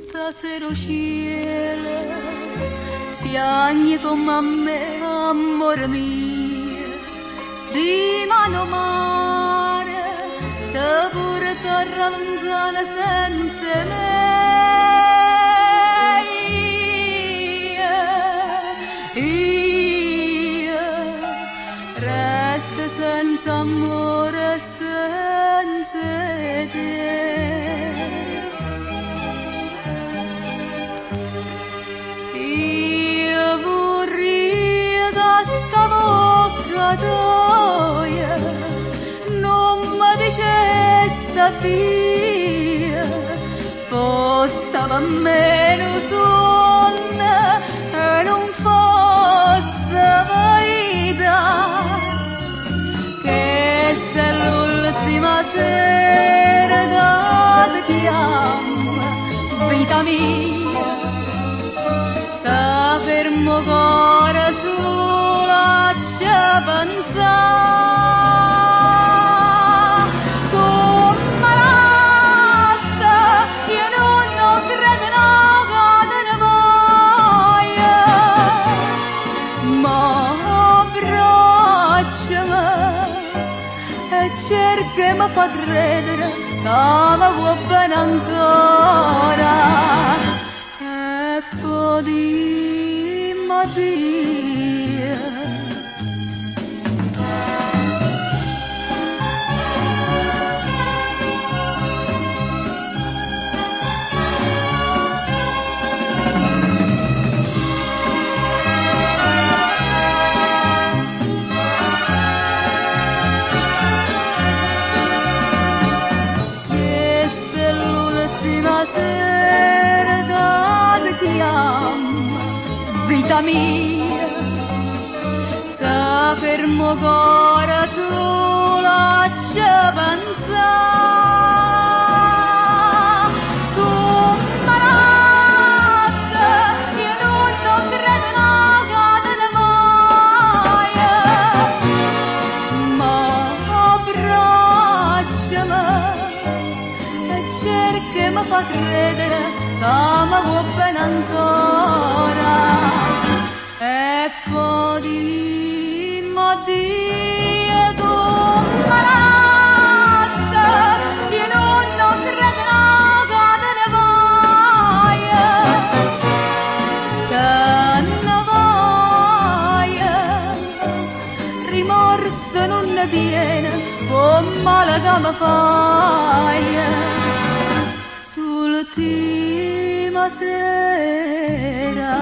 Stasera cielo, piagni come a me, amore mio, di mano mare, te pure torna lontana senza me. Io resto senza amore, senza te. Io vorrei da sta bocca tua non mi dicesse addio, fosse per me un sogno e non fosse verità, che se l'ultima sera che ti chiamo, vita mia, se fermo cuore solo a ci pensare. Come resta, io non credo che te ne voglia, ma abbracciami e cerca mi fa credere che mi vuoi bene ancora. E poi dimmi addio. Questa è l'ultima sera che ti chiamo, vita mia, se fermo cuore solo a ci pensare. Tu mi resta, io non credo che te ne voglia, ma abbracciami e cerca mi fa credere che mi vuoi bene ancora. E poi dimmi addio, tu mi resta, io non credo che te ne voglia, rimorso non ne tiene, con male che mi fai, l'ultima sera.